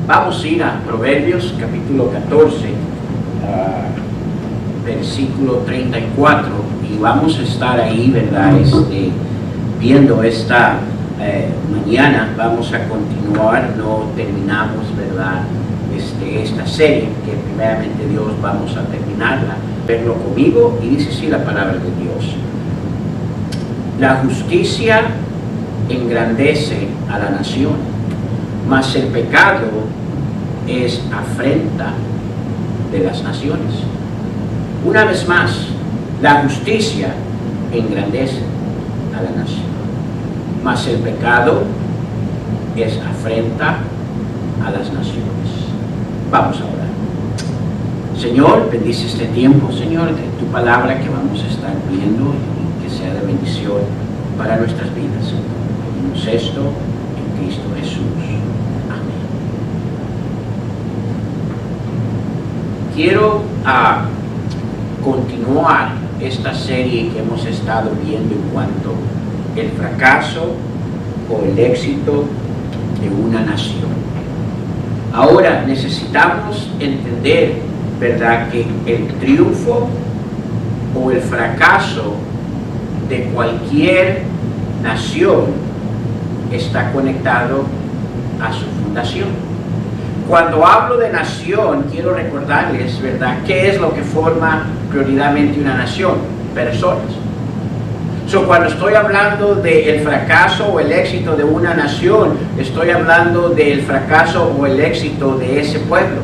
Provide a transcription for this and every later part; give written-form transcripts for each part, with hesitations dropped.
Vamos a ir a Proverbios capítulo 14, versículo 34, y vamos a estar ahí, ¿verdad? Viendo esta mañana. Vamos a continuar, no terminamos, ¿verdad? Esta serie, que primeramente Dios vamos a terminarla. Verlo conmigo, y dice así la palabra de Dios: la justicia engrandece a la nación, mas el pecado es afrenta de las naciones. Una vez más, la justicia engrandece a la nación, mas el pecado es afrenta a las naciones. Vamos a orar. Señor, bendice este tiempo, Señor, de tu palabra que vamos a estar viendo, y que sea de bendición para nuestras vidas. Pedimos esto en Cristo Jesús. Amén. Quiero continuar esta serie que hemos estado viendo en cuanto al fracaso o el éxito de una nación. Ahora necesitamos entender, ¿verdad?, que el triunfo o el fracaso de cualquier nación está conectado a su fundación. Cuando hablo de nación, quiero recordarles, ¿verdad?, qué es lo que forma prioritariamente una nación: personas. Cuando estoy hablando del fracaso o el éxito de una nación, estoy hablando del fracaso o el éxito de ese pueblo.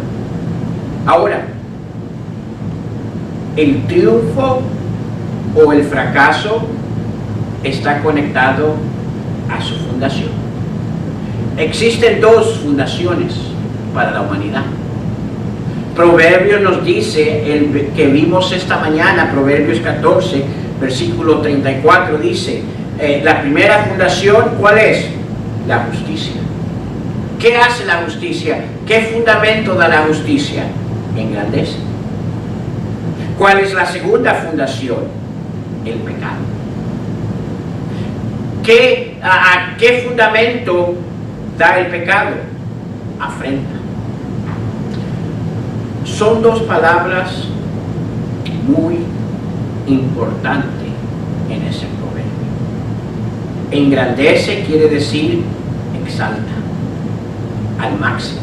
Ahora, el triunfo o el fracaso está conectado a su fundación. Existen dos fundaciones para la humanidad. Proverbios nos dice, el que vimos esta mañana, Proverbios 14, versículo 34, dice, la primera fundación, ¿cuál es? La justicia. ¿Qué hace la justicia? ¿Qué fundamento da la justicia? Engrandece. ¿Cuál es la segunda fundación? El pecado. ¿Qué fundamento da el pecado? Afrenta. Son dos palabras muy importantes en ese proverbio. Engrandece quiere decir exalta al máximo.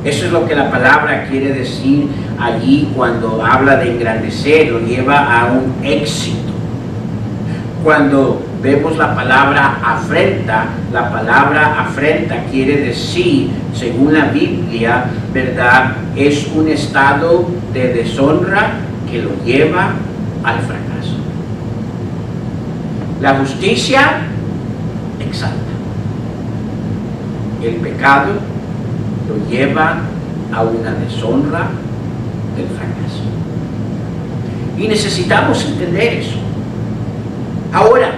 Eso es lo que la palabra quiere decir allí cuando habla de engrandecer, lo lleva a un éxito. Cuando vemos la palabra afrenta quiere decir, según la Biblia, ¿verdad?, es un estado de deshonra que lo lleva al fracaso. La justicia exalta. El pecado lo lleva a una deshonra del fracaso. Y necesitamos entender eso. Ahora,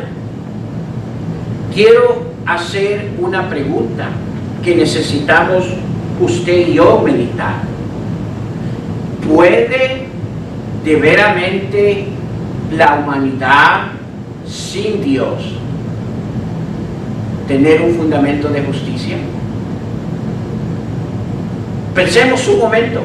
quiero hacer una pregunta que necesitamos usted y yo meditar. ¿Puede de veramente la humanidad sin Dios tener un fundamento de justicia? Pensemos un momento.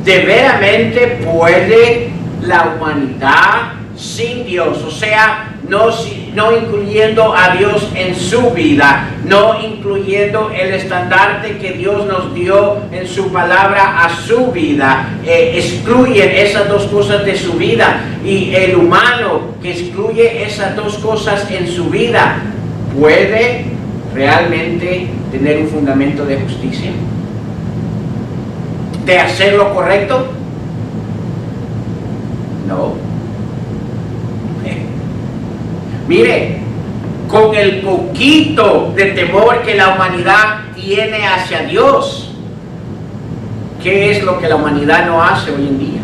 ¿De veramente puede la humanidad sin Dios, o sea, no incluyendo a Dios en su vida, no incluyendo el estandarte que Dios nos dio en su palabra a su vida, excluyen esas dos cosas de su vida, y el humano que excluye esas dos cosas en su vida, ¿puede realmente tener un fundamento de justicia? ¿De hacer lo correcto? No. Mire, con el poquito de temor que la humanidad tiene hacia Dios, ¿qué es lo que la humanidad no hace hoy en día?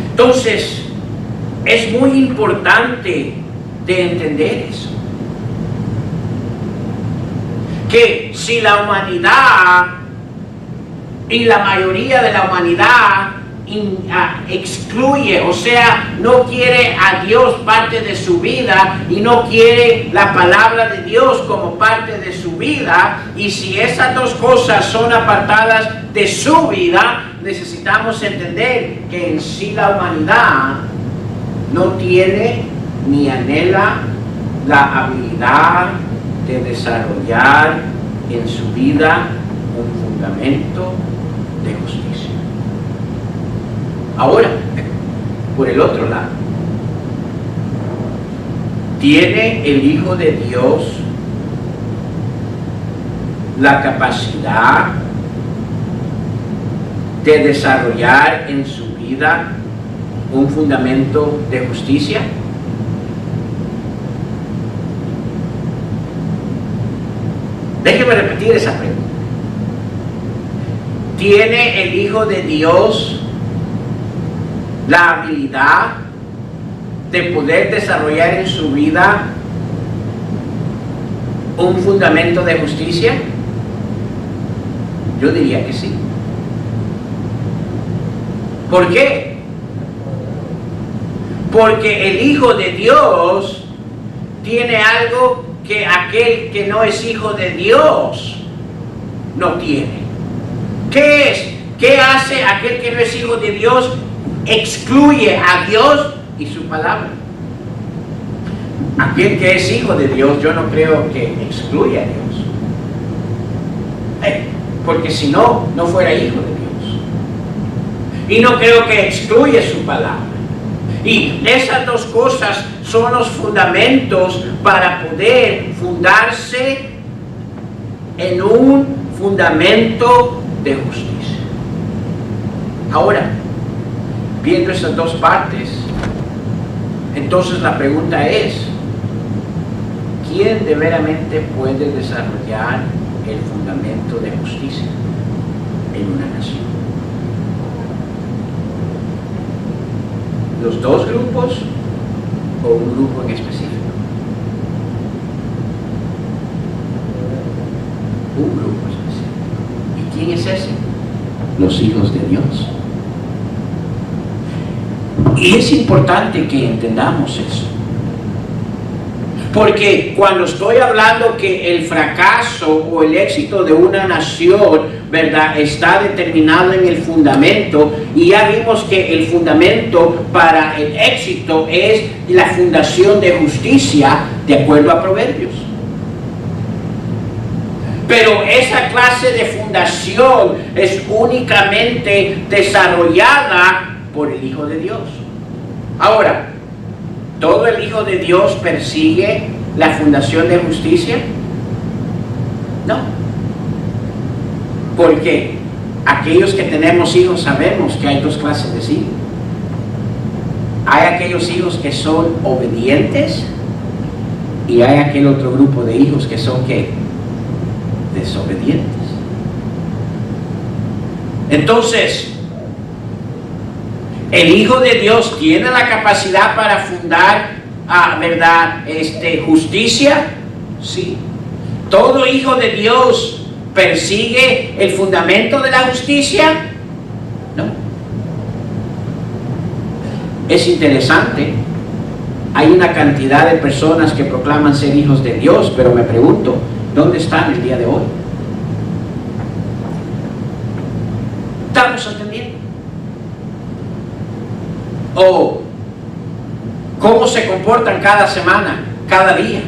Entonces, es muy importante de entender eso. Que si la humanidad y la mayoría de la humanidad excluye, o sea, no quiere a Dios parte de su vida y no quiere la palabra de Dios como parte de su vida, y si esas dos cosas son apartadas de su vida, necesitamos entender que en sí la humanidad no tiene ni anhela la habilidad de desarrollar en su vida un fundamento de justicia. Ahora, por el otro lado, ¿tiene el Hijo de Dios la capacidad de desarrollar en su vida un fundamento de justicia? Déjeme repetir esa pregunta. ¿Tiene el Hijo de Dios la habilidad de poder desarrollar en su vida un fundamento de justicia? Yo diría que sí. ¿Por qué? Porque el Hijo de Dios tiene algo que aquel que no es hijo de Dios no tiene. ¿Qué es? ¿Qué hace aquel que no es hijo de Dios? Excluye a Dios y su palabra. Aquel que es hijo de Dios, yo no creo que excluya a Dios. Porque si no, no fuera hijo de Dios. Y no creo que excluya su palabra. Y esas dos cosas son los fundamentos para poder fundarse en un fundamento de justicia. Ahora, viendo esas dos partes, entonces la pregunta es, ¿quién de veramente puede desarrollar el fundamento de justicia en una nación? ¿Los dos grupos o un grupo en específico? Un grupo específico. ¿Y quién es ese? Los hijos de Dios. Y es importante que entendamos eso. Porque cuando estoy hablando que el fracaso o el éxito de una nación, ¿verdad?, está determinado en el fundamento, y ya vimos que el fundamento para el éxito es la fundación de justicia, de acuerdo a Proverbios. Pero esa clase de fundación es únicamente desarrollada por el Hijo de Dios. Ahora, ¿todo el Hijo de Dios persigue la fundación de justicia? No. Porque aquellos que tenemos hijos sabemos que hay dos clases de hijos. Hay aquellos hijos que son obedientes y hay aquel otro grupo de hijos que son ¿qué? Desobedientes. Entonces, el Hijo de Dios tiene la capacidad para fundar, ¿verdad?, justicia. Sí. Todo hijo de Dios persigue el fundamento de la justicia. No. Es interesante. Hay una cantidad de personas que proclaman ser hijos de Dios, pero me pregunto, ¿dónde están el día de hoy? ¿Estamos entendiendo? ¿O cómo se comportan cada semana, cada día?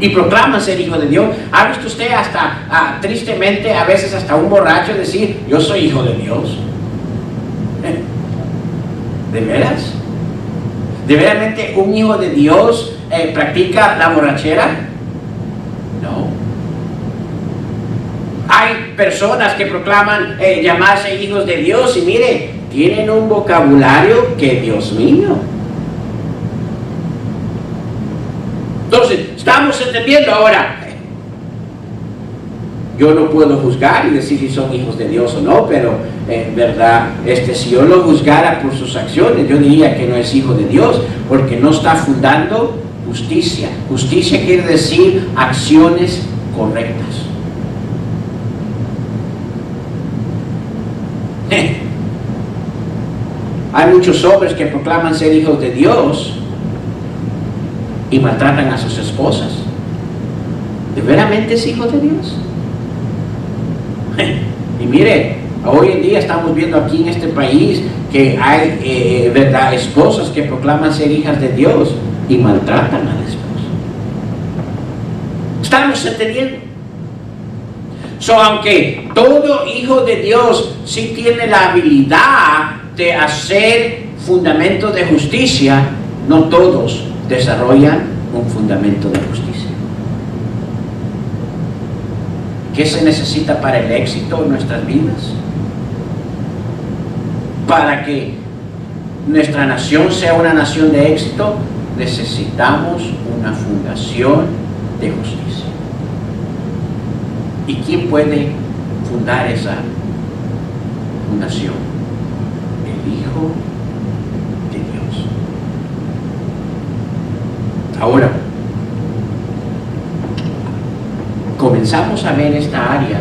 Y proclaman ser hijos de Dios. ¿Ha visto usted hasta, tristemente, a veces hasta un borracho decir, yo soy hijo de Dios? ¿De veras? ¿De veramente un hijo de Dios practica la borrachera? No. Hay personas que proclaman llamarse hijos de Dios y mire, tienen un vocabulario que, Dios mío. Entonces, estamos entendiendo ahora. Yo no puedo juzgar y decir si son hijos de Dios o no, pero verdad, si yo lo juzgara por sus acciones, yo diría que no es hijo de Dios, porque no está fundando justicia. Justicia quiere decir acciones correctas. hay muchos hombres que proclaman ser hijos de Dios y maltratan a sus esposas. ¿De veramente es hijo de Dios? Y mire, hoy en día estamos viendo aquí en este país que hay ¿verdad? Esposas que proclaman ser hijas de Dios y maltratan al esposo. ¿Estamos entendiendo? Aunque todo hijo de Dios sí tiene la habilidad de hacer fundamentos de justicia, no todos desarrollan un fundamento de justicia. ¿Qué se necesita para el éxito en nuestras vidas? Para que nuestra nación sea una nación de éxito, necesitamos una fundación de justicia. ¿Y quién puede fundar esa fundación? El Hijo de Dios. Ahora, comenzamos a ver esta área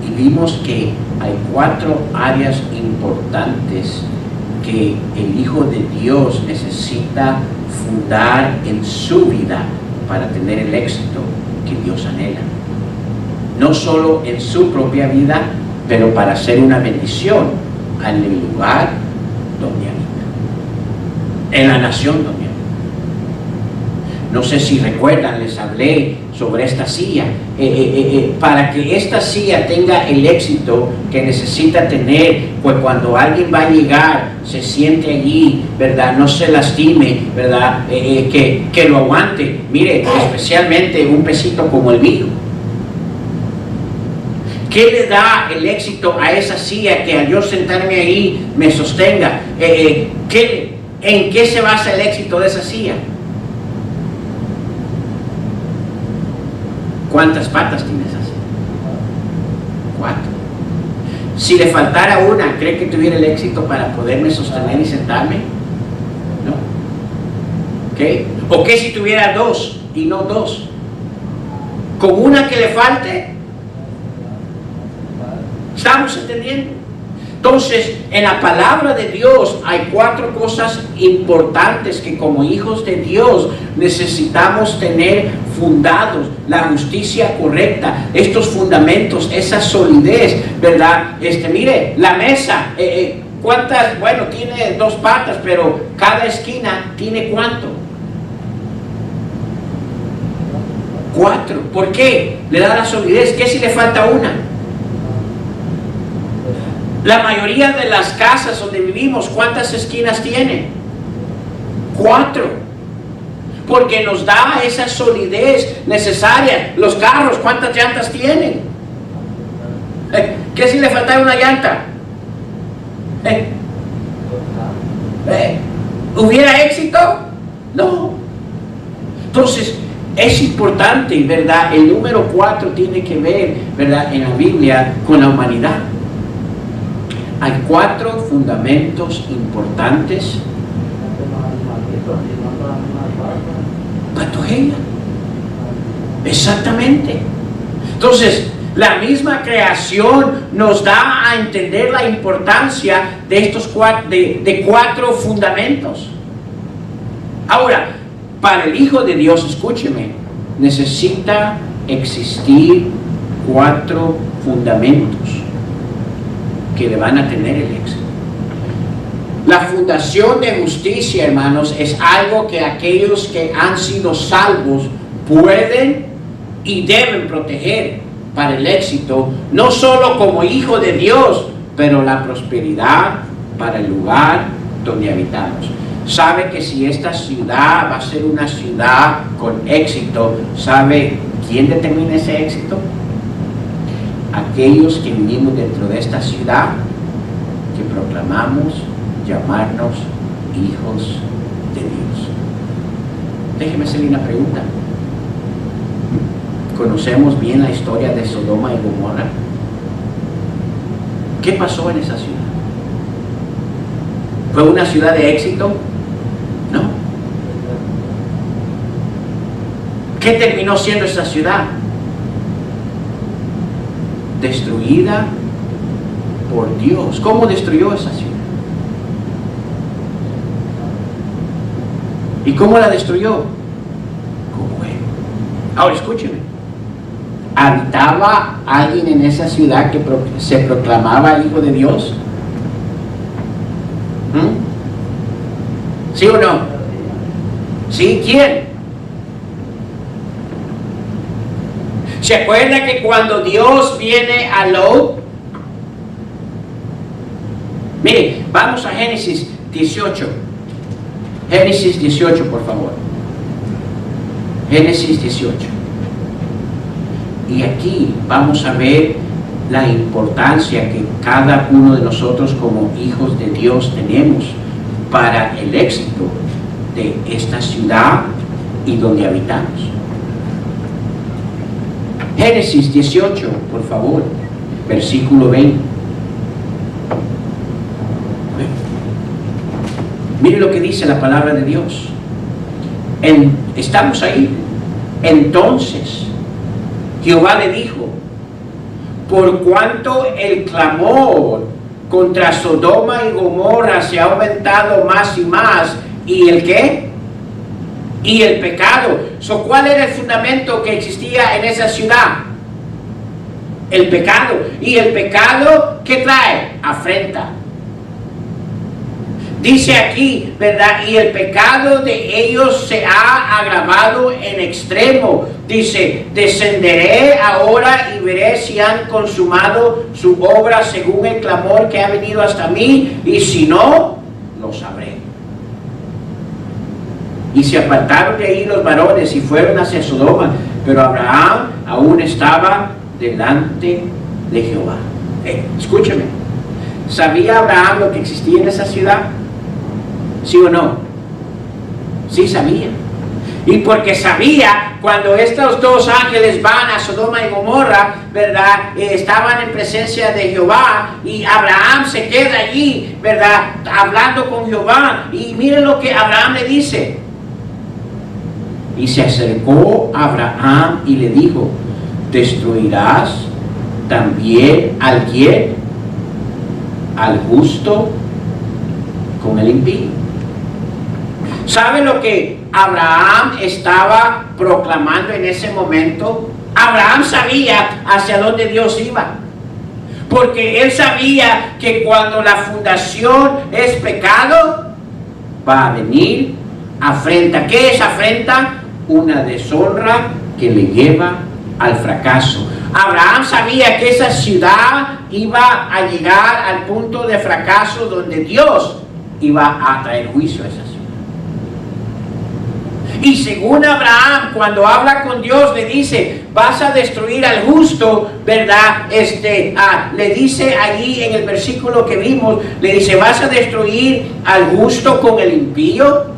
y vimos que hay 4 áreas importantes que el Hijo de Dios necesita fundar en su vida para tener el éxito que Dios anhela. No solo en su propia vida, pero para ser una bendición en el lugar donde habita, en la nación donde habita. No sé si recuerdan, les hablé sobre esta silla. Para que esta silla tenga el éxito que necesita tener, pues cuando alguien va a llegar, se siente allí, ¿verdad? No se lastime, ¿verdad? Que lo aguante. Mire, especialmente un pesito como el mío. ¿Qué le da el éxito a esa silla que al yo sentarme ahí me sostenga? ¿En qué se basa el éxito de esa silla? ¿Cuántas patas tiene esa silla? 4. Si le faltara una, ¿cree que tuviera el éxito para poderme sostener y sentarme? No. ¿Okay? ¿O qué si tuviera 2 y no 2? ¿Con una que le falte? ¿Estamos entendiendo? Entonces, en la palabra de Dios hay 4 cosas importantes que como hijos de Dios necesitamos tener fundados: la justicia correcta, estos fundamentos, esa solidez, ¿verdad? Mire, la mesa, ¿cuántas? Bueno, tiene 2 patas, pero cada esquina tiene ¿cuánto? 4. ¿Por qué? Le da la solidez. ¿Qué si le falta una? La mayoría de las casas donde vivimos, ¿cuántas esquinas tienen? 4. Porque nos da esa solidez necesaria. Los carros, ¿cuántas llantas tienen? ¿Qué si le faltara una llanta? ¿Hubiera éxito? No. Entonces, es importante, ¿verdad? El número 4 tiene que ver, ¿verdad?, en la Biblia con la humanidad. Hay 4 fundamentos importantes. Patogeia. Exactamente. Entonces, la misma creación nos da a entender la importancia de estos 4 fundamentos. Ahora, para el Hijo de Dios, escúcheme, necesita existir 4 fundamentos que le van a tener el éxito. La fundación de justicia, hermanos, es algo que aquellos que han sido salvos pueden y deben proteger para el éxito, no solo como hijo de Dios, pero la prosperidad para el lugar donde habitamos. Sabe que si esta ciudad va a ser una ciudad con éxito, ¿sabe quién determina ese éxito? Aquellos que vivimos dentro de esta ciudad, que proclamamos llamarnos hijos de Dios. Déjeme hacerle una pregunta. ¿Conocemos bien la historia de Sodoma y Gomorra? ¿Qué pasó en esa ciudad? ¿Fue una ciudad de éxito? No. ¿Qué terminó siendo esa ciudad? Destruida por Dios. ¿Cómo destruyó esa ciudad? ¿Y cómo la destruyó? Con fuego. Ahora escúcheme. ¿Habitaba alguien en esa ciudad que se proclamaba hijo de Dios? ¿Sí o no? ¿Sí? ¿Quién? ¿Se acuerda que cuando Dios viene a Lot? Mire, vamos a Génesis 18. Génesis 18, por favor. Génesis 18. Y aquí vamos a ver la importancia que cada uno de nosotros como hijos de Dios tenemos para el éxito de esta ciudad y donde habitamos. Génesis 18, por favor, versículo 20. Mire lo que dice la palabra de Dios. Estamos ahí. Entonces Jehová le dijo: por cuanto el clamor contra Sodoma y Gomorra se ha aumentado más y más, ¿y el qué? Y el pecado. ¿Cuál era el fundamento que existía en esa ciudad? El pecado. ¿Y el pecado qué trae? Afrenta. Dice aquí, ¿verdad? Y el pecado de ellos se ha agravado en extremo. Dice: descenderé ahora y veré si han consumado su obra según el clamor que ha venido hasta mí, y si no, lo sabré. Y se apartaron de ahí los varones y fueron hacia Sodoma, pero Abraham aún estaba delante de Jehová. Escúcheme, ¿sabía Abraham lo que existía en esa ciudad? ¿Sí o no? Sí sabía. Y porque sabía, cuando estos dos ángeles van a Sodoma y Gomorra, ¿verdad? Estaban en presencia de Jehová, y Abraham se queda allí, ¿verdad? Hablando con Jehová. Y miren lo que Abraham le dice. Y se acercó a Abraham y le dijo: ¿destruirás también al quién? Al justo con el impío. ¿Sabe lo que Abraham estaba proclamando en ese momento? Abraham sabía hacia dónde Dios iba, porque él sabía que cuando la fundación es pecado, va a venir afrenta. ¿Qué es afrenta? Una deshonra que le lleva al fracaso. Abraham sabía que esa ciudad iba a llegar al punto de fracaso donde Dios iba a traer juicio a esa ciudad. Y según Abraham, cuando habla con Dios, le dice: vas a destruir al justo, ¿verdad? Le dice allí en el versículo que vimos, le dice: vas a destruir al justo con el impío.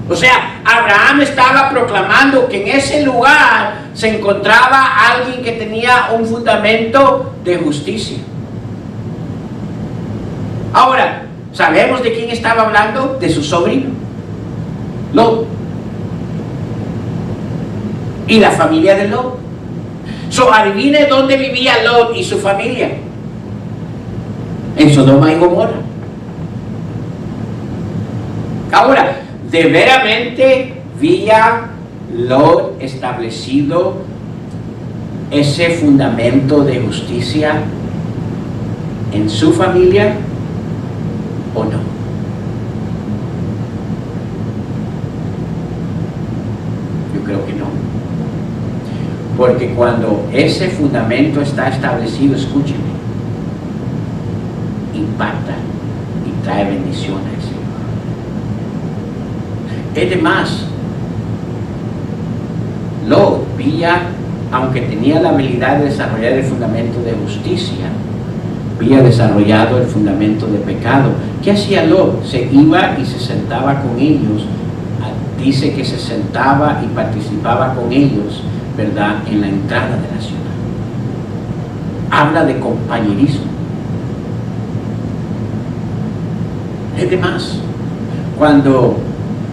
O sea, Abraham estaba proclamando que en ese lugar se encontraba alguien que tenía un fundamento de justicia. Ahora, ¿sabemos de quién estaba hablando? De su sobrino, Lot. Y la familia de Lot. Adivine dónde vivía Lot y su familia. En Sodoma y Gomorra. Ahora, ¿de veramente había Lot establecido ese fundamento de justicia en su familia o no? Yo creo que no. Porque cuando ese fundamento está establecido, escúcheme, impacta y trae bendición a ese lugar. Es de más, Lot había, aunque tenía la habilidad de desarrollar el fundamento de justicia, había desarrollado el fundamento de pecado. ¿Qué hacía Lot? Se iba y se sentaba con ellos. Dice que se sentaba y participaba con ellos, ¿verdad?, en la entrada de la ciudad. Habla de compañerismo. Es de más,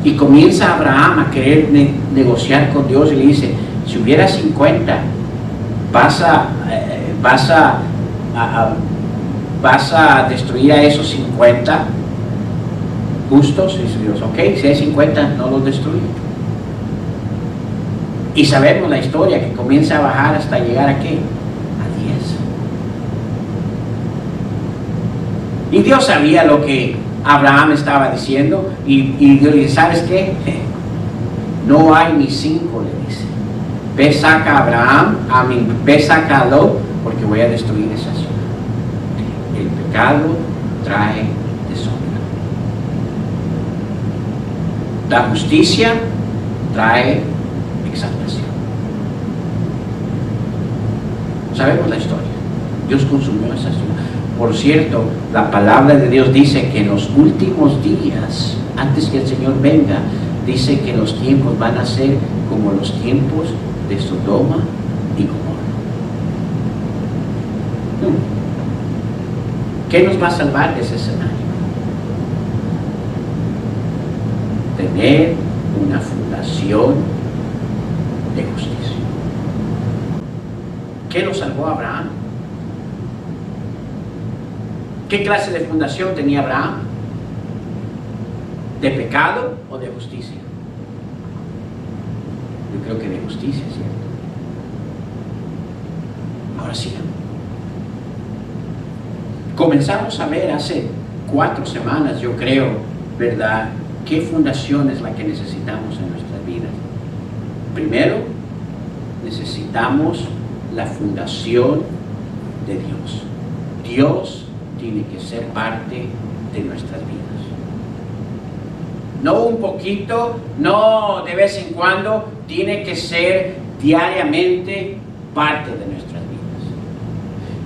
y comienza Abraham a querer negociar con Dios y le dice: si hubiera 50, vas a destruir a esos 50. justos, dice Dios, ok, si hay 50, no los destruye. Y sabemos la historia que comienza a bajar hasta llegar a ¿qué? A 10. Y Dios sabía lo que Abraham estaba diciendo, y Dios le dice, ¿sabes qué? No hay ni 5, le dice. Ve, saca a Abraham, ve, saca a Lot, porque voy a destruir esa ciudad. El pecado trae desorden. La justicia trae exaltación. Sabemos la historia. Dios consumió esa ciudad. Por cierto, la palabra de Dios dice que en los últimos días, antes que el Señor venga, dice que los tiempos van a ser como los tiempos de Sodoma y Gomorra. ¿Qué nos va a salvar de ese escenario? Tener una fundación de justicia. ¿Qué lo salvó a Abraham? ¿Qué clase de fundación tenía Abraham? ¿De pecado o de justicia? Yo creo que de justicia, ¿cierto? Ahora sí. Comenzamos a ver hace 4 semanas, yo creo, ¿verdad? ¿Qué fundación es la que necesitamos en nuestras vidas? Primero, necesitamos la fundación de Dios. Dios tiene que ser parte de nuestras vidas. No un poquito, no de vez en cuando, tiene que ser diariamente parte de nuestras vidas.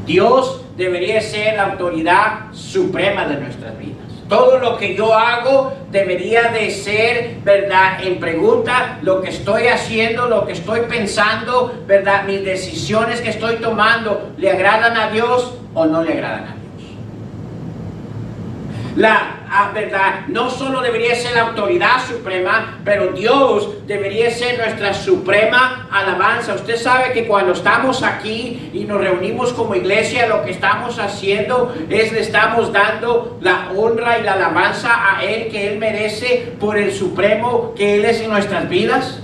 Dios debería ser la autoridad suprema de nuestras vidas. Todo lo que yo hago debería de ser, ¿verdad?, en pregunta, lo que estoy haciendo, lo que estoy pensando, ¿verdad?, mis decisiones que estoy tomando, ¿le agradan a Dios o no le agradan a Dios? ¿Verdad? No solo debería ser la autoridad suprema, pero Dios debería ser nuestra suprema alabanza. Usted sabe que cuando estamos aquí y nos reunimos como iglesia, lo que estamos haciendo es le estamos dando la honra y la alabanza a Él que Él merece por el supremo que Él es en nuestras vidas.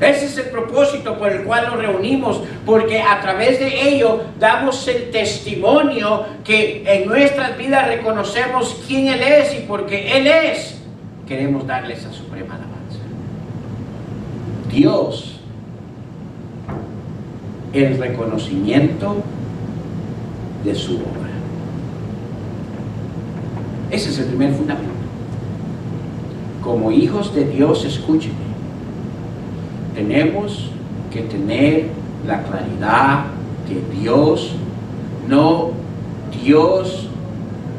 Ese es el propósito por el cual nos reunimos, porque a través de ello damos el testimonio que en nuestras vidas reconocemos quién Él es, y porque Él es, queremos darle esa suprema alabanza. Dios, el reconocimiento de su obra. Ese es el primer fundamento. Como hijos de Dios, escúchenme. Tenemos que tener la claridad que Dios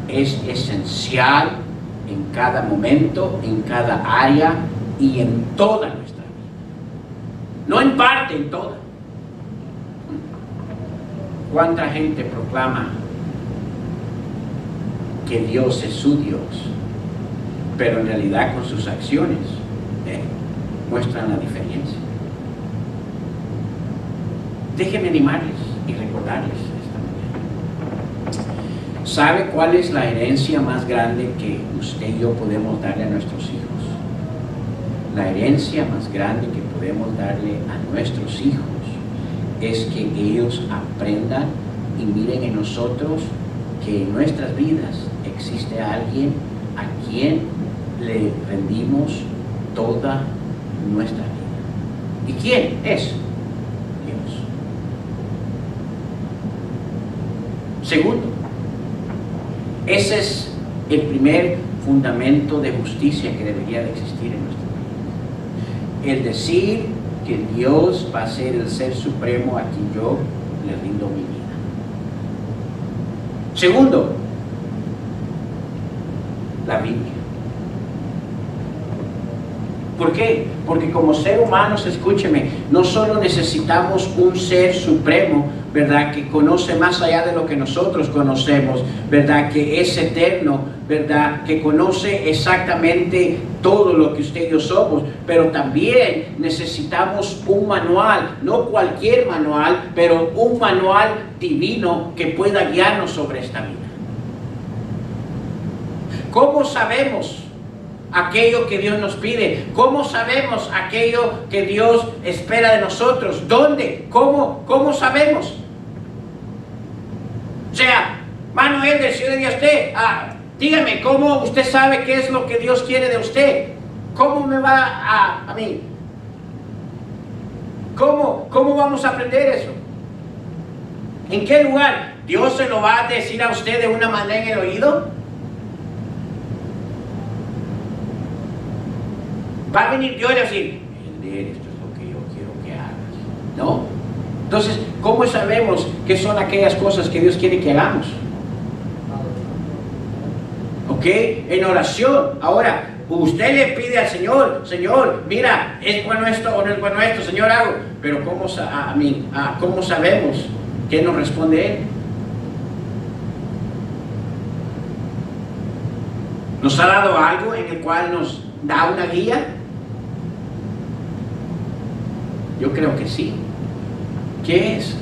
es esencial en cada momento, en cada área y en toda nuestra vida. No en parte, en toda. ¿Cuánta gente proclama que Dios es su Dios, pero en realidad con sus acciones muestran la diferencia? Déjenme animarles y recordarles esta mañana. ¿Sabe cuál es la herencia más grande que usted y yo podemos darle a nuestros hijos? La herencia más grande que podemos darle a nuestros hijos es que ellos aprendan y miren en nosotros que en nuestras vidas existe alguien a quien le rendimos toda nuestra vida. ¿Y quién es? Dios. Segundo, ese es el primer fundamento de justicia que debería de existir en nuestra vida. El decir que Dios va a ser el ser supremo a quien yo le rindo mi vida. Segundo, la Biblia. ¿Por qué? Porque como ser humanos, escúcheme, no solo necesitamos un ser supremo, ¿verdad?, que conoce más allá de lo que nosotros conocemos, ¿verdad?, que es eterno, ¿verdad?, que conoce exactamente todo lo que usted y yo somos, pero también necesitamos un manual, no cualquier manual, pero un manual divino que pueda guiarnos sobre esta vida. ¿Cómo sabemos aquello que Dios nos pide? ¿Cómo sabemos aquello que Dios espera de nosotros? ¿Dónde? ¿Cómo sabemos? O sea, Manuel, decirle a usted, dígame, ¿cómo usted sabe qué es lo que Dios quiere de usted? ¿Cómo me va a mí? ¿Cómo vamos a aprender eso? ¿En qué lugar? ¿Dios se lo va a decir a usted de una manera en el oído? Va a venir Dios y decir, esto es lo que yo quiero que hagas. ¿No? Entonces, ¿cómo sabemos qué son aquellas cosas que Dios quiere que hagamos? ¿Ok? En oración. Ahora, usted le pide al Señor, Señor, mira, ¿es bueno esto o no es bueno esto? Señor, hago. Pero ¿cómo sabemos qué nos responde Él? ¿Nos ha dado algo en el cual nos da una guía? Yo creo que sí. ¿Qué es?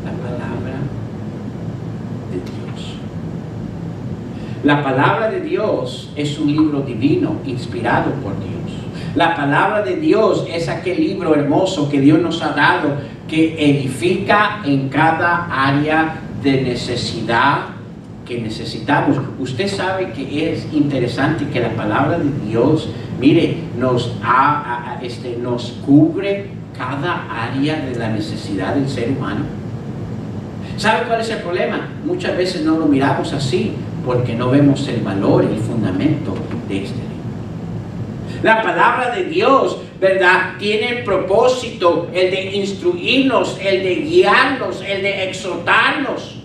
La palabra de Dios. La palabra de Dios es un libro divino inspirado por Dios. La palabra de Dios es aquel libro hermoso que Dios nos ha dado, que edifica en cada área de necesidad que necesitamos. Usted sabe que es interesante que la palabra de Dios, mire, nos cubre cada área de la necesidad del ser humano. ¿Sabe cuál es el problema? Muchas veces no lo miramos así porque no vemos el valor y el fundamento de este libro. La palabra de Dios, ¿verdad?, tiene el propósito, el de instruirnos, el de guiarnos, el de exhortarnos.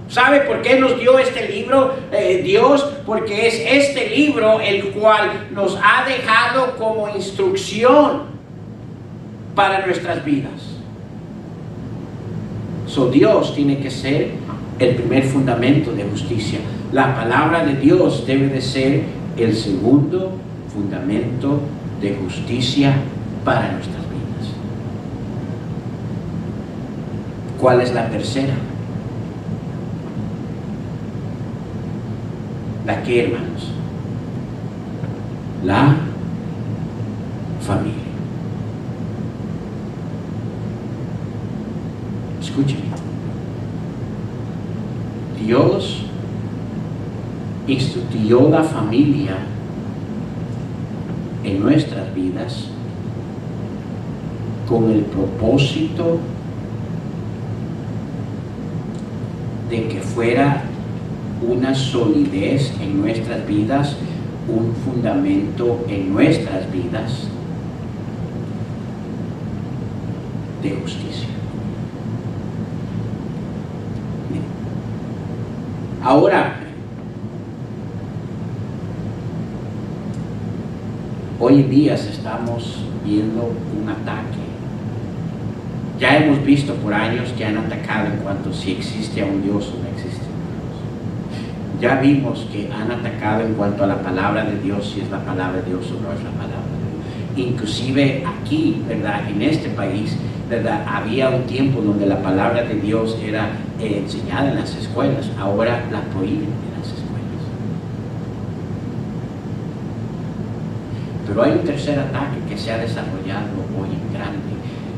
¿Sabe por qué nos dio este libro Dios? Porque es este libro el cual nos ha dejado como instrucción para nuestras vidas. Dios tiene que ser el primer fundamento de justicia. La palabra de Dios debe de ser el segundo fundamento de justicia para nuestras vidas. ¿Cuál es la tercera? ¿La qué, hermanos? La familia. Escúcheme. Dios instituyó la familia en nuestras vidas con el propósito de que fuera una solidez en nuestras vidas, un fundamento en nuestras vidas de justicia. Ahora, hoy en día estamos viendo un ataque. Ya hemos visto por años que han atacado en cuanto si existe a un Dios o no existe. Ya vimos que han atacado en cuanto a la palabra de Dios, si es la palabra de Dios o no es la palabra de Dios. Inclusive aquí, ¿verdad?, en este país, ¿verdad?, había un tiempo donde la palabra de Dios era enseñada en las escuelas. Ahora la prohíben en las escuelas. Pero hay un tercer ataque que se ha desarrollado hoy en grande,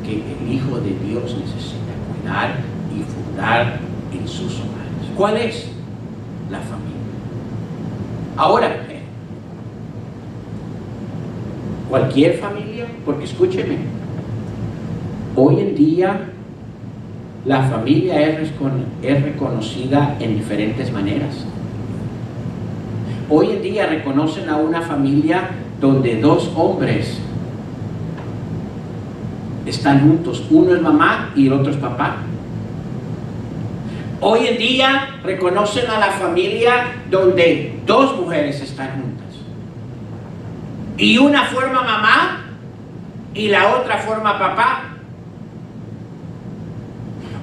que el Hijo de Dios necesita cuidar y fundar en sus hogares. ¿Cuál es? La familia. Ahora, cualquier familia, porque escúcheme, hoy en día la familia es reconocida en diferentes maneras. Hoy en día reconocen a una familia donde dos hombres están juntos, uno es mamá y el otro es papá. Hoy en día reconocen a la familia donde dos mujeres están juntas. Y una forma mamá y la otra forma papá.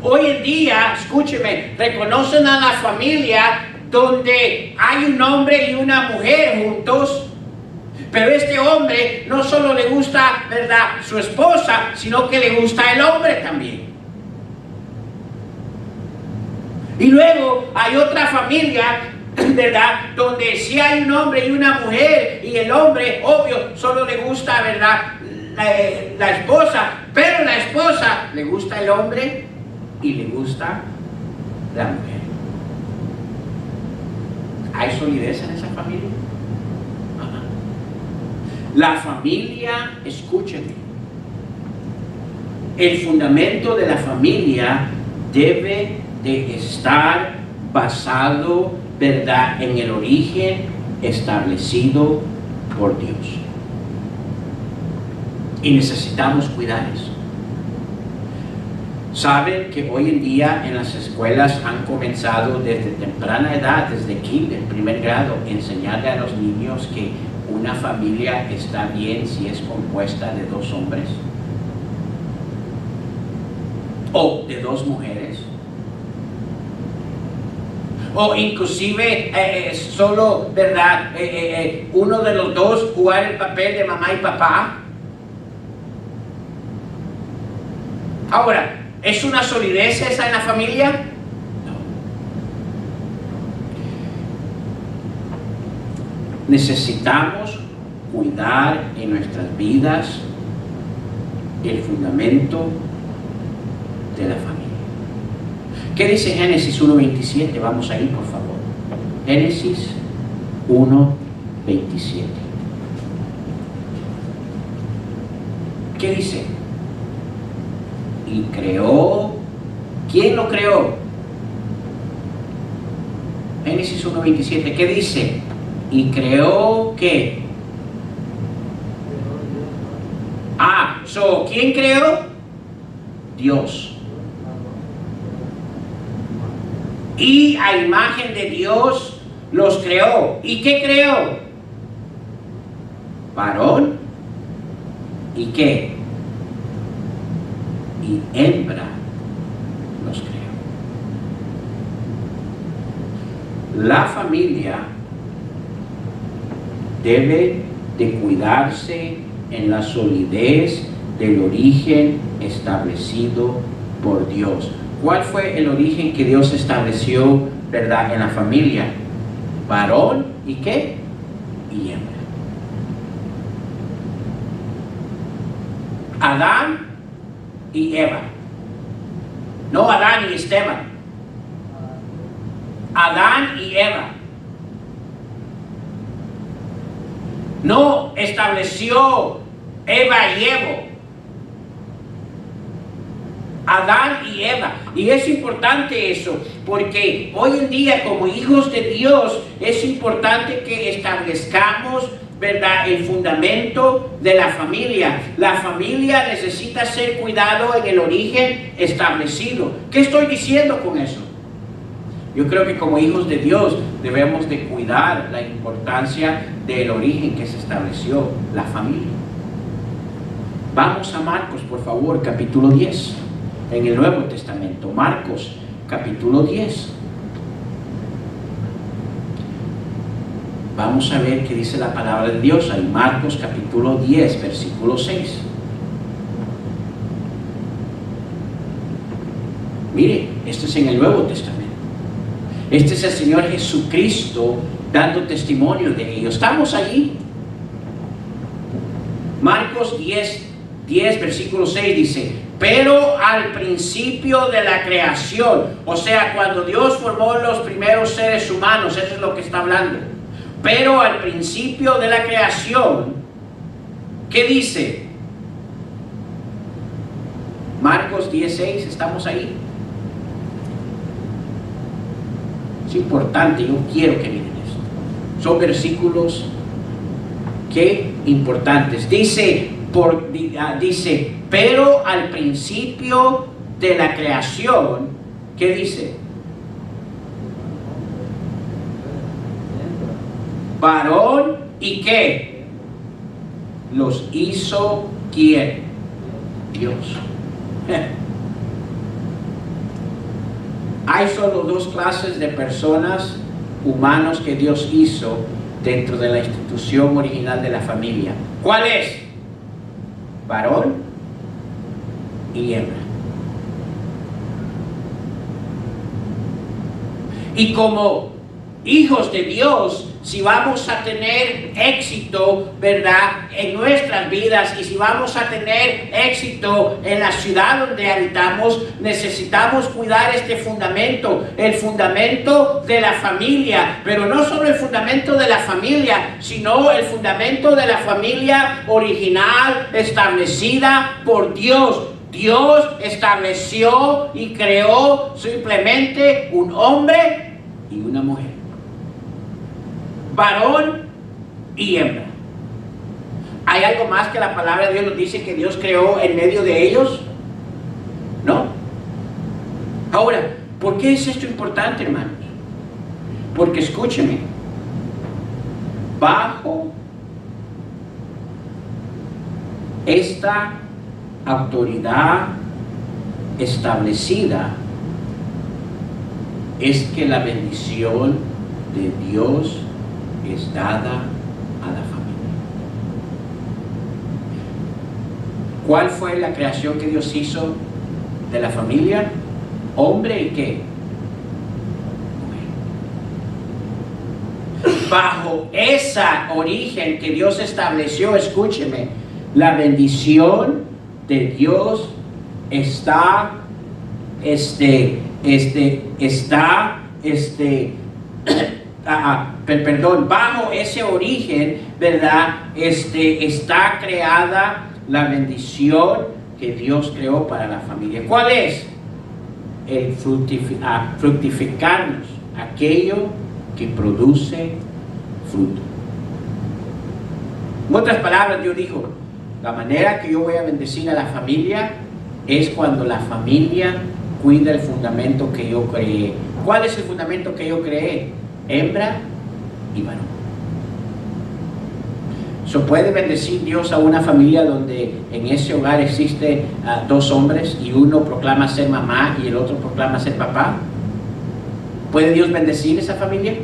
Hoy en día, escúcheme, reconocen a la familia donde hay un hombre y una mujer juntos. Pero este hombre no solo le gusta, ¿verdad?, su esposa, sino que le gusta el hombre también. Y luego hay otra familia, ¿verdad?, donde sí hay un hombre y una mujer, y el hombre, obvio, solo le gusta, ¿verdad?, la esposa, pero la esposa le gusta el hombre y le gusta la mujer. ¿Hay solidez en esa familia? La familia, escúchenme, el fundamento de la familia debe de estar basado, ¿verdad?, en el origen establecido por Dios. Y necesitamos cuidar eso. Saben que hoy en día en las escuelas han comenzado desde temprana edad, desde kinder, primer grado, enseñarle a los niños que una familia está bien si es compuesta de 2 hombres o de 2 mujeres, o inclusive solo, ¿verdad?, uno de los dos jugar el papel de mamá y papá. Ahora, ¿es una solidez esa en la familia? No. Necesitamos cuidar en nuestras vidas el fundamento de la familia. ¿Qué dice Génesis 1:27? Vamos ahí, por favor. Génesis 1:27. ¿Qué dice? Y creó. ¿Quién lo creó? Génesis 1:27. ¿Qué dice? Y creó ¿qué? ¿Quién creó? Dios. Y a imagen de Dios los creó. ¿Y qué creó? Varón. ¿Y qué? Y hembra los creó. La familia debe de cuidarse en la solidez del origen establecido por Dios. ¿Cuál fue el origen que Dios estableció, verdad, en la familia? Varón y ¿qué? Y hembra. Adán y Eva. No Adán y Esteban. Adán y Eva. No estableció Eva y Evo. Adán y Eva. Y es importante eso, porque hoy en día como hijos de Dios es importante que establezcamos, ¿verdad?, el fundamento de la familia. La familia necesita ser cuidado en el origen establecido. ¿Qué estoy diciendo con eso? Yo creo que como hijos de Dios debemos de cuidar la importancia del origen que se estableció, la familia. Vamos a Marcos, por favor, capítulo 10, en el Nuevo Testamento. Marcos, capítulo 10. Vamos a ver qué dice la palabra de Dios en Marcos, capítulo 10, versículo 6. Mire, esto es en el Nuevo Testamento. Este es el Señor Jesucristo dando testimonio de ello. ¿Estamos allí? Marcos 10, versículo 6 dice: pero al principio de la creación, o sea, cuando Dios formó los primeros seres humanos, eso es lo que está hablando. Pero al principio de la creación, ¿qué dice? Marcos 10:6, ¿estamos ahí? Es importante, yo quiero que miren esto. Son versículos que importantes. Dice, pero al principio de la creación, ¿qué dice? Varón y ¿qué? Los hizo ¿quién? Dios. Hay solo 2 clases de personas, humanos, que Dios hizo dentro de la institución original de la familia. ¿Cuál es? Varón y hembra. Y como hijos de Dios, si vamos a tener éxito, ¿verdad?, en nuestras vidas, y si vamos a tener éxito en la ciudad donde habitamos, necesitamos cuidar este fundamento, el fundamento de la familia, pero no solo el fundamento de la familia, sino el fundamento de la familia original, establecida por Dios. Dios estableció y creó simplemente un hombre y una mujer, varón y hembra. ¿Hay algo más que la palabra de Dios nos dice que Dios creó en medio de ellos? No. Ahora, ¿por qué es esto importante, hermanos? Porque escúcheme, bajo esta autoridad establecida es que la bendición de Dios es dada a la familia. ¿Cuál fue la creación que Dios hizo de la familia? Hombre y ¿qué? Mujer. Bajo esa origen que Dios estableció, escúcheme, la bendición de Dios está bajo ese origen, ¿verdad? Está creada la bendición que Dios creó para la familia. ¿Cuál es? El fructificarnos, aquello que produce fruto. En otras palabras, Dios dijo, la manera que yo voy a bendecir a la familia es cuando la familia cuida el fundamento que yo creé. ¿Cuál es el fundamento que yo creé? Hembra y varón. ¿Puede bendecir Dios a una familia donde en ese hogar existe dos hombres y uno proclama ser mamá y el otro proclama ser papá? ¿Puede Dios bendecir esa familia?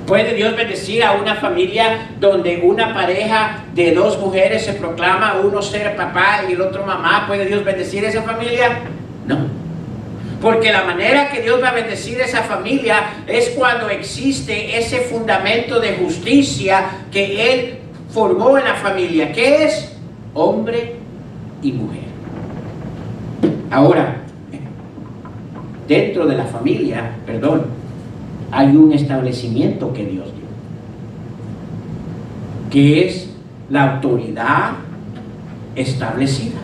¿Puede Dios bendecir a una familia donde una pareja de dos mujeres se proclama uno ser papá y el otro mamá? ¿Puede Dios bendecir esa familia? No. Porque la manera que Dios va a bendecir esa familia es cuando existe ese fundamento de justicia que Él formó en la familia, que es hombre y mujer. Ahora, dentro de la familia, hay un establecimiento que Dios dio, que es la autoridad establecida.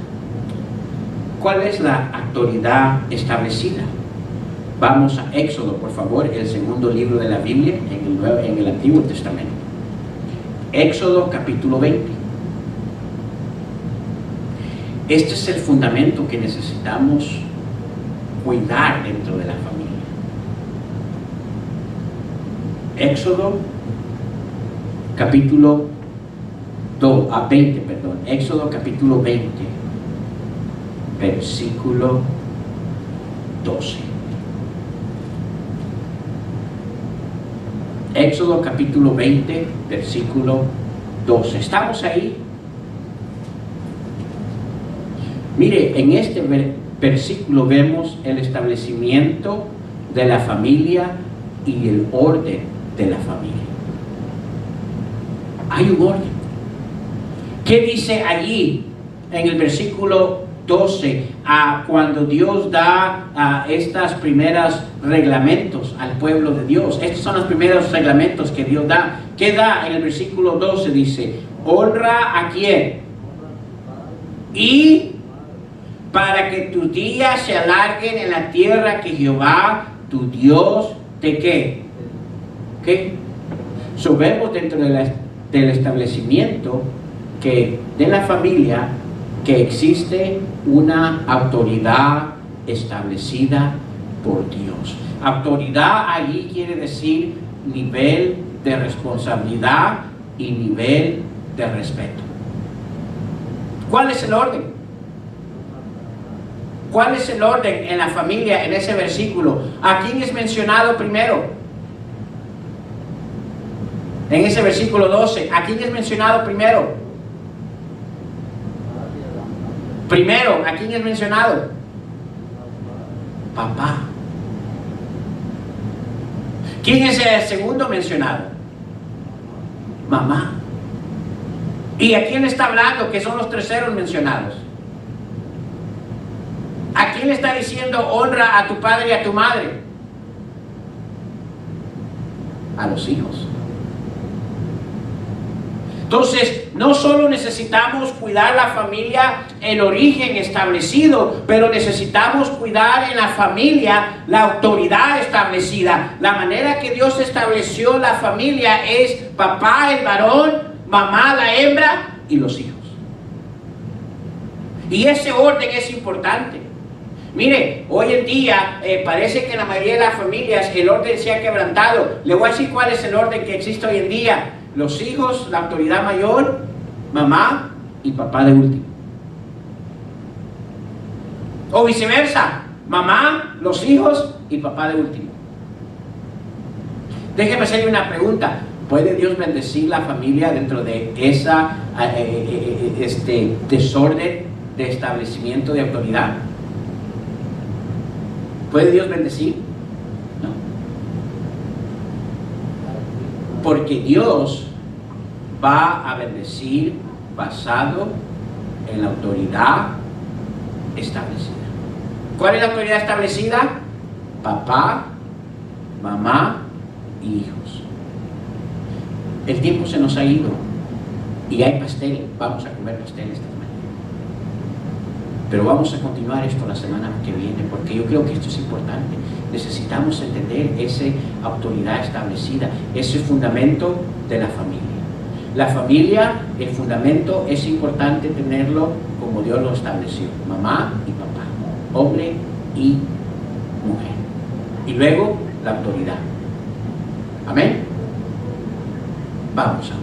¿Cuál es la autoridad establecida? Vamos a Éxodo, por favor, el segundo libro de la Biblia en el Antiguo Testamento. Éxodo capítulo 20. Este es el fundamento que necesitamos cuidar dentro de la familia. Éxodo capítulo 20, Éxodo capítulo 20, versículo 12. Éxodo capítulo 20, versículo 12. ¿Estamos ahí? Mire, en este versículo vemos el establecimiento de la familia y el orden de la familia. Hay un orden. ¿Qué dice allí en el versículo 12? Cuando Dios da estos primeros reglamentos al pueblo de Dios. Estos son los primeros reglamentos que Dios da. ¿Qué da en el versículo 12? Dice, honra a quién. Y para que tus días se alarguen en la tierra que Jehová, tu Dios, te ¿qué? ¿Qué? Vemos dentro del establecimiento que de la familia que existe una autoridad establecida por Dios. Autoridad allí quiere decir nivel de responsabilidad y nivel de respeto. ¿Cuál es el orden? ¿Cuál es el orden en la familia en ese versículo? ¿A quién es mencionado primero? En ese versículo 12, ¿a quién es mencionado primero? Primero, ¿a quién es mencionado? papá. ¿Quién es el segundo mencionado? Mamá. ¿Y a quién está hablando que son los terceros mencionados? ¿A quién le está diciendo honra a tu padre y a tu madre? A los hijos. Entonces, no solo necesitamos cuidar la familia, el origen establecido, pero necesitamos cuidar en la familia la autoridad establecida. La manera que Dios estableció la familia es papá, el varón, mamá, la hembra y los hijos. Y ese orden es importante. Mire, hoy en día parece que en la mayoría de las familias el orden se ha quebrantado. Le voy a decir cuál es el orden que existe hoy en día. Los hijos, la autoridad mayor, mamá y papá de último. O viceversa, mamá, los hijos y papá de último. Déjeme hacerle una pregunta. ¿Puede Dios bendecir la familia dentro de esa desorden de establecimiento de autoridad? ¿Puede Dios bendecir? No. Porque Dios va a bendecir basado en la autoridad establecida. ¿Cuál es la autoridad establecida? Papá, mamá y hijos. El tiempo se nos ha ido y hay pastel. Vamos a comer pastel esta mañana. Pero vamos a continuar esto la semana que viene, porque yo creo que esto es importante. Necesitamos entender esa autoridad establecida, ese fundamento de la familia. La familia, el fundamento es importante tenerlo como Dios lo estableció. Mamá y papá, hombre y mujer. Y luego la autoridad. Amén. Vamos a